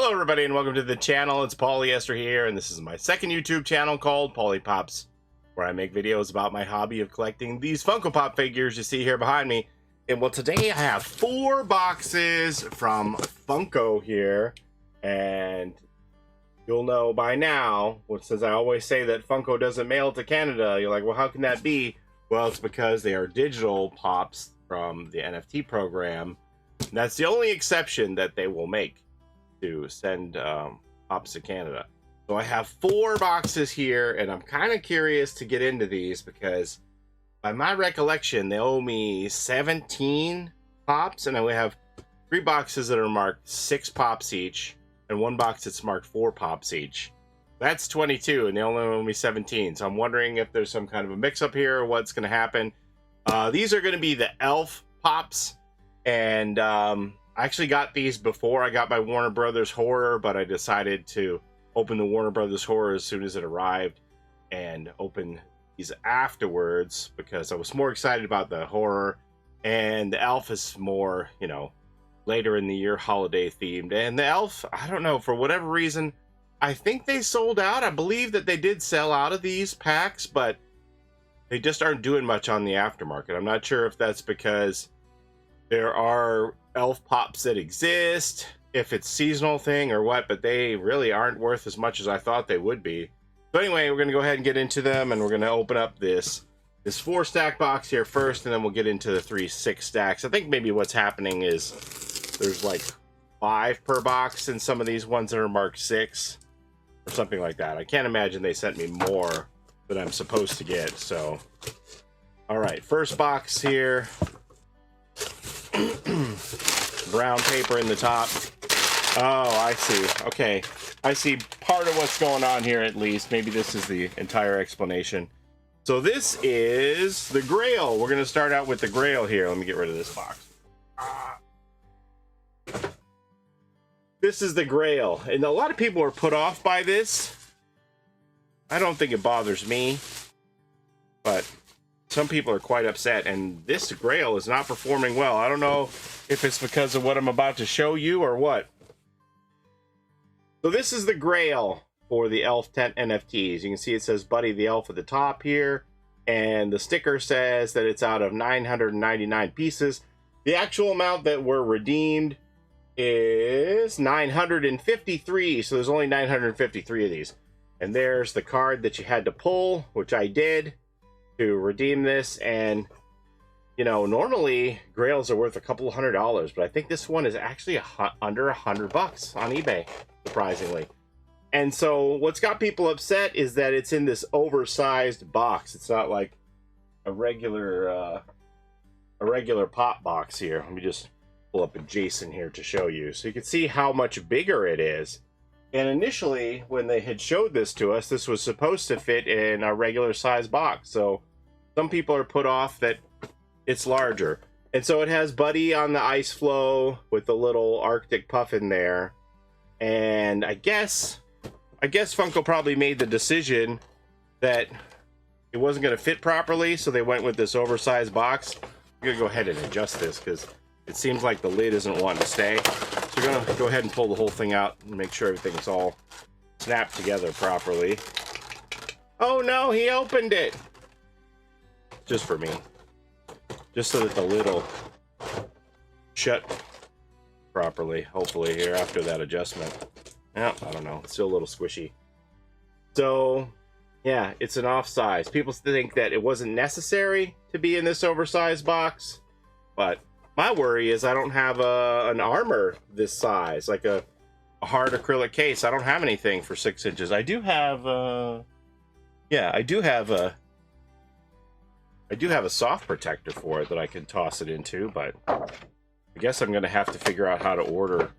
Hello everybody and welcome to the channel. It's Paulie ESTHER here, and this is my second YouTube channel called Paulie Pops, where I make videos about my hobby of collecting these Funko Pop figures you see here behind me. And well, today I have 4 boxes from Funko here, and you'll know by now, since I always say that Funko doesn't mail to Canada, you're like, well, how can that be? Well, it's because they are digital pops from the NFT program. And that's the only exception that they will make to send pops to Canada. So I have 4 boxes here, and I'm kind of curious to get into these because by my recollection, they owe me 17 pops, and we have 3 boxes that are marked 6 pops each, and 1 box that's marked 4 pops each. That's 22, and they only owe me 17. So I'm wondering if there's some kind of a mix-up here or what's going to happen. These are going to be the Elf pops, and I actually got these before I got my Warner Brothers Horror, but I decided to open the Warner Brothers Horror as soon as it arrived and open these afterwards because I was more excited about the Horror, and the Elf is more, you know, later in the year holiday themed. And the Elf, I don't know, for whatever reason, I think they sold out. I believe that they did sell out of these packs, but they just aren't doing much on the aftermarket. I'm not sure if that's because there are Elf pops that exist, if it's a seasonal thing or what, but they really aren't worth as much as I thought they would be. So anyway, we're going to go ahead and get into them, and we're going to open up this 4 stack box here first, and then we'll get into the 3 6 stacks. I think maybe what's happening is there's like 5 per box in some of these ones that are marked 6 or something like that. I can't imagine they sent me more than I'm supposed to get. So all right, first box here. Brown paper in the top. Oh, I see. Okay, I see part of what's going on here at least. Maybe this is the entire explanation. So this is the Grail. We're going to start out with the Grail here. Let me get rid of this box. This is the Grail, and a lot of people are put off by this. I don't think it bothers me, but some people are quite upset, and this Grail is not performing well. I don't know if it's because of what I'm about to show you or what. So this is the Grail for the Elf tent NFTs. You can see it says Buddy the Elf at the top here, and the sticker says that it's out of 999 pieces. The actual amount that were redeemed is 953, so there's only 953 of these. And there's the card that you had to pull, which I did to redeem this. And you know, normally Grails are worth a couple $100, but I think this one is actually under $100 on eBay, surprisingly. And so what's got people upset is that it's in this oversized box. It's not like a regular pop box here. Let me just pull up a Jason here to show you, so you can see how much bigger it is. And initially, when they had showed this to us, this was supposed to fit in a regular size box. So some people are put off that it's larger. And so it has Buddy on the ice floe with the little Arctic puffin there. And I guess Funko probably made the decision that it wasn't going to fit properly, so they went with this oversized box. I'm going to go ahead and adjust this because it seems like the lid isn't wanting to stay. So we're going to go ahead and pull the whole thing out and make sure everything's all snapped together properly. Oh no, he opened it! Just for me. Just so that the lid will shut properly, hopefully, here after that adjustment. Yeah, I don't know. It's still a little squishy. So, yeah, it's an off size. People think that it wasn't necessary to be in this oversized box, but my worry is I don't have an armor this size, like a hard acrylic case. I don't have anything for 6 inches. I do have, yeah, I do have a soft protector for it that I can toss it into, but I guess I'm going to have to figure out how to order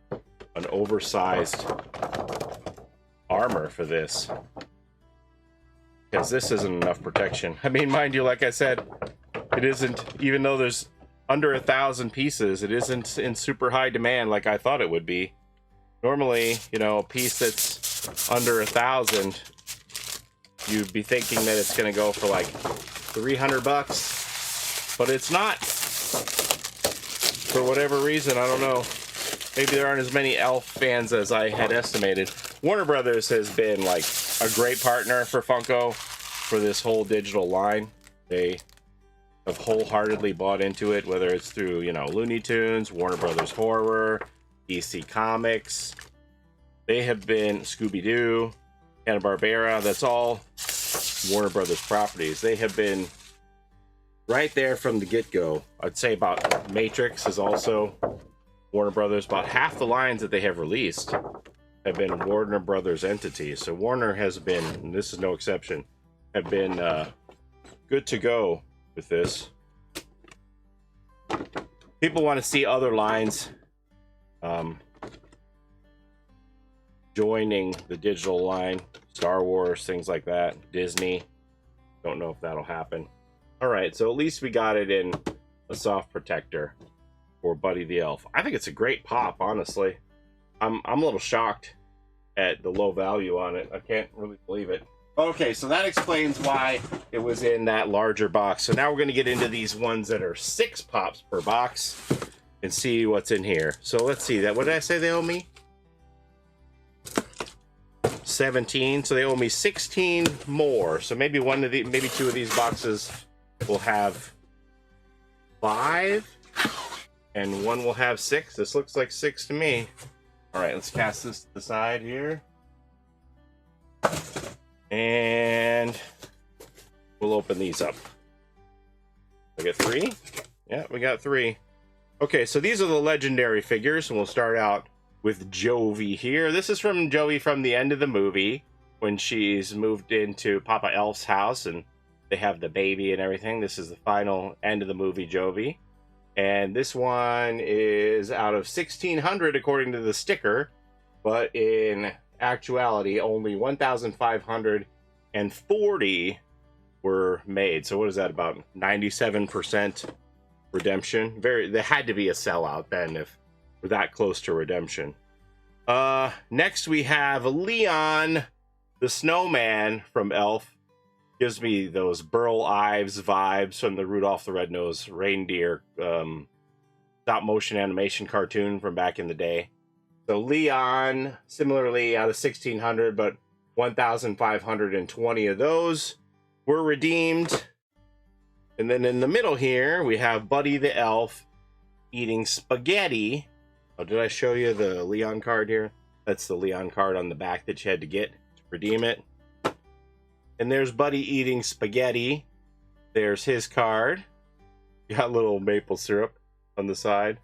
an oversized armor for this, because this isn't enough protection. I mean, mind you, like I said, it isn't, even though there's under 1,000 pieces, it isn't in super high demand like I thought it would be. Normally, you know, a piece that's under 1,000, you'd be thinking that it's going to go for like $300, but it's not. For whatever reason, I don't know. maybe there aren't as many Elf fans as I had estimated. Warner Brothers has been like a great partner for Funko for this whole digital line. They have wholeheartedly bought into it, whether it's through, you know, Looney Tunes, Warner Brothers Horror, DC Comics. They have been Scooby-Doo, Hanna-Barbera. That's all Warner Brothers properties. They have been right there from the get-go. I'd say about Matrix is also Warner Brothers. About half the lines that they have released have been Warner Brothers entities. So Warner has been, and this is no exception, have been good to go with this. People want to see other lines joining the digital line. Star Wars, things like that. Disney. Don't know if that'll happen. All right, so at least we got it in a soft protector for Buddy the Elf. I think it's a great pop, honestly. I'm a little shocked at the low value on it. I can't really believe it. Okay, so that explains why it was in that larger box. So now we're going to get into these ones that are 6 pops per box and see what's in here. So let's see that. What did I say they owe me? 17. So they owe me 16 more. So maybe one of the, maybe 2 of these boxes will have 5 and one will have 6. This looks like 6 to me. All right, let's cast this to the side here. And we'll open these up. We got 3? Yeah, we got 3. Okay, so these are the legendary figures, and we'll start out with Jovi here. This is from Jovi from the end of the movie when she's moved into Papa Elf's house and they have the baby and everything. This is the final end of the movie Jovi. And this one is out of 1,600 according to the sticker, but in actuality only 1,540 were made. So what is that, about 97% redemption? There had to be a sellout then if we're that close to redemption. Next we have Leon the Snowman from Elf. Gives me those Burl Ives vibes from the Rudolph the Red-Nosed Reindeer stop motion animation cartoon from back in the day. So Leon, similarly out of 1,600, but 1,520 of those were redeemed. And then in the middle here, we have Buddy the Elf eating spaghetti. Oh, did I show you the Leon card here? That's the Leon card on the back that you had to get to redeem it. And there's Buddy eating spaghetti. There's his card. Got a little maple syrup on the side.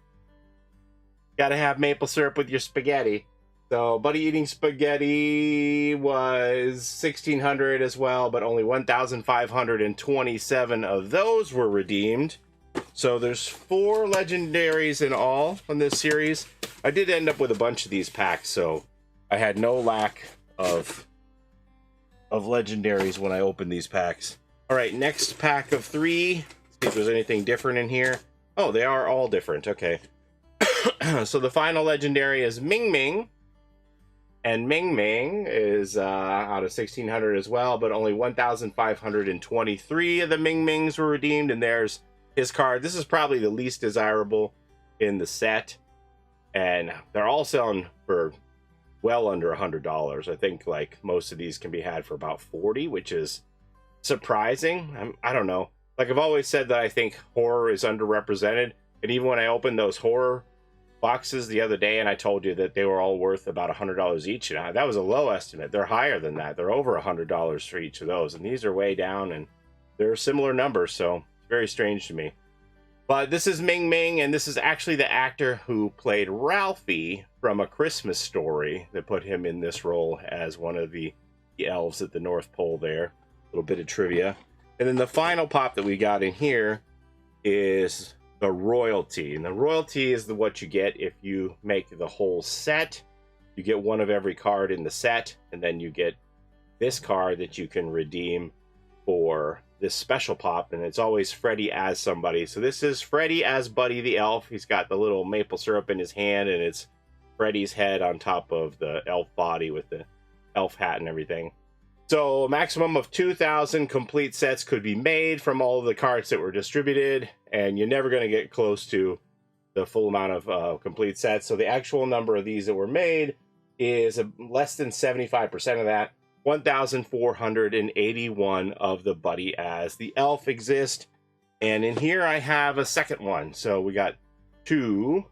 Gotta have maple syrup with your spaghetti. So Buddy eating spaghetti was 1,600 as well, but only 1,527 of those were redeemed. So there's 4 legendaries in all on this series. I did end up with a bunch of these packs, so I had no lack of legendaries when I opened these packs. All right, next pack of 3. See if there's anything different in here. Oh, they are all different. Okay. So the final legendary is Ming Ming. And Ming Ming is out of 1,600 as well, but only 1,523 of the Ming Mings were redeemed. And there's his card. This is probably the least desirable in the set. And they're all selling for well under $100. I think like most of these can be had for about 40, which is surprising. I don't know. Like I've always said that I think horror is underrepresented. And even when I opened those horror boxes the other day and I told you that they were all worth about $100 each, and that was a low estimate. They're higher than that. They're over $100 for each of those, and these are way down and they're similar numbers, so it's very strange to me. But this is Ming Ming, and this is actually the actor who played Ralphie from A Christmas Story that put him in this role as one of the elves at the North Pole there. A little bit of trivia. And then the final pop that we got in here is the royalty. And the royalty is what you get if you make the whole set. You get one of every card in the set, and then you get this card that you can redeem for this special pop, and it's always Freddy as somebody. So this is Freddy as Buddy the Elf. He's got the little maple syrup in his hand, and it's Freddy's head on top of the elf body with the elf hat and everything. So a maximum of 2,000 complete sets could be made from all of the cards that were distributed, and you're never going to get close to the full amount of complete sets. So the actual number of these that were made is less than 75% of that. 1,481 of the Buddy as the Elf exist. And in here I have a second one. So we got 2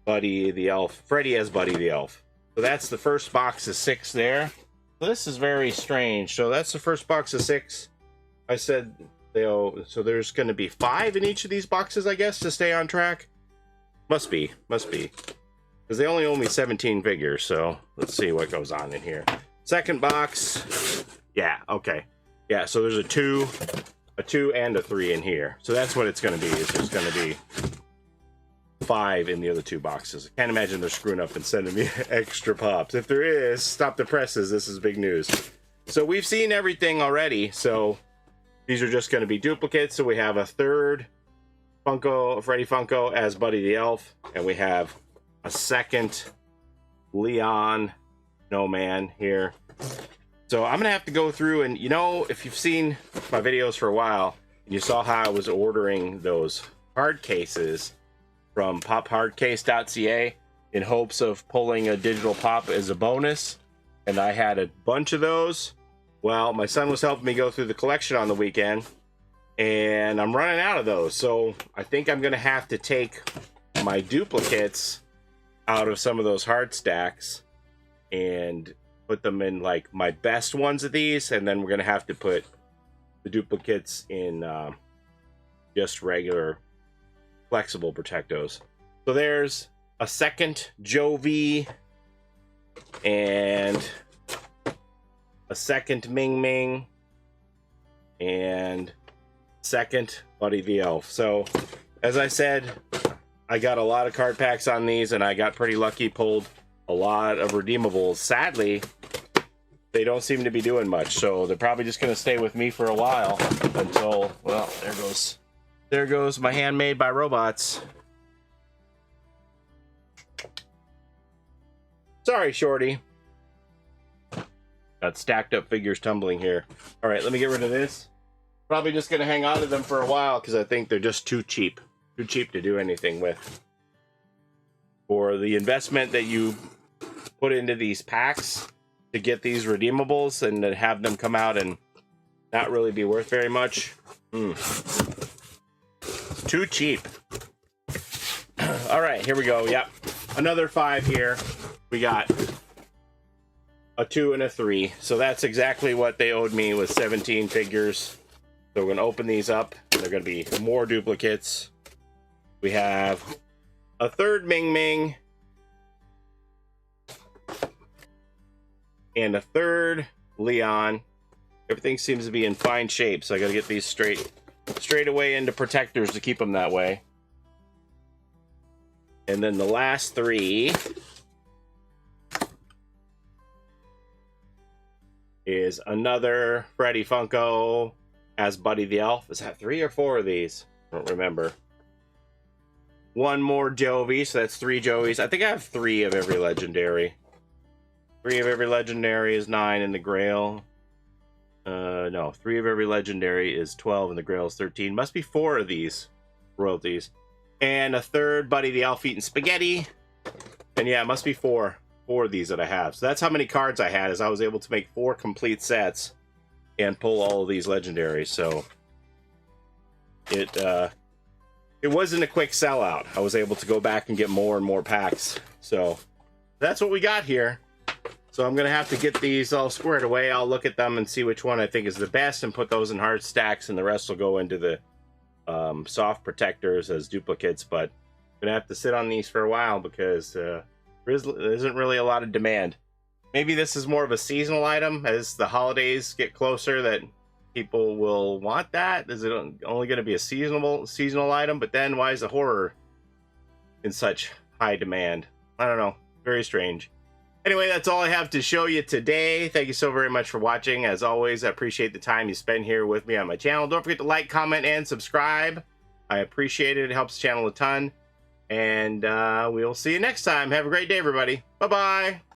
Buddy the Elf, Freddy as Buddy the Elf. So that's the first box of 6 there. This is very strange. So that's the first box of 6. I said, so there's going to be 5 in each of these boxes, I guess, to stay on track. Must be. Because they only owe me 17 figures, so let's see what goes on in here. Second box. Yeah, okay. Yeah, so there's a 2, and a 3 in here. So that's what it's going to be. It's just going to be 5 in the other 2 boxes. I can't imagine they're screwing up and sending me extra pops. If there is, stop the presses. This is big news. So we've seen everything already, so these are just going to be duplicates. So we have a third Freddy Funko as Buddy the Elf, and we have a second Leon Snowman here. So I'm gonna have to go through, and if you've seen my videos for a while, and you saw how I was ordering those hard cases from pophardcase.ca in hopes of pulling a digital pop as a bonus, and I had a bunch of those. Well, my son was helping me go through the collection on the weekend, and I'm running out of those. So I think I'm gonna have to take my duplicates out of some of those hard stacks and put them in like my best ones of these, and then we're gonna have to put the duplicates in just regular flexible protectos. So there's a second Jovi and a second Ming Ming and second Buddy the Elf. So as I said, I got a lot of card packs on these, and I got pretty lucky, pulled a lot of redeemables. Sadly, they don't seem to be doing much, so they're probably just going to stay with me for a while until, well, there goes my handmade by robots. Sorry, Shorty. Got stacked up figures tumbling here. All right, let me get rid of this. Probably just going to hang on to them for a while because I think they're just too cheap. Too cheap to do anything with. For the investment that you put into these packs to get these redeemables and to have them come out and not really be worth very much. It's too cheap. All right, here we go. Yep. Another 5 here. We got a 2 and a 3. So that's exactly what they owed me, with 17 figures. So we're going to open these up. And they're going to be more duplicates. We have a third Ming Ming and a third Leon. Everything seems to be in fine shape, so I got to get these straight away into protectors to keep them that way. And then the last 3 is another Freddy Funko as Buddy the Elf. Is that 3 or 4 of these? I don't remember. 1 more Jovi, so that's 3 Jovis. I think I have 3 of every legendary. 3 of every legendary is 9 in the Grail. No, 3 of every legendary is 12 and the Grail is 13. Must be 4 of these royalties. And a third Buddy the Elf eating spaghetti. And yeah, it must be 4 of these that I have. So that's how many cards I had, is I was able to make 4 complete sets and pull all of these legendaries. So it wasn't a quick sellout. I was able to go back and get more and more packs. So that's what we got here. So I'm going to have to get these all squared away. I'll look at them and see which one I think is the best and put those in hard stacks, and the rest will go into the soft protectors as duplicates. But I'm going to have to sit on these for a while because there isn't really a lot of demand. Maybe this is more of a seasonal item as the holidays get closer, that people will want that. Is it only going to be a seasonal item? But then why is the horror in such high demand? I don't know. Very strange. Anyway, that's all I have to show you today. Thank you so very much for watching. As always, I appreciate the time you spend here with me on my channel. Don't forget to like, comment, and subscribe. I appreciate it. It helps the channel a ton. And we'll see you next time. Have a great day, everybody. Bye-bye.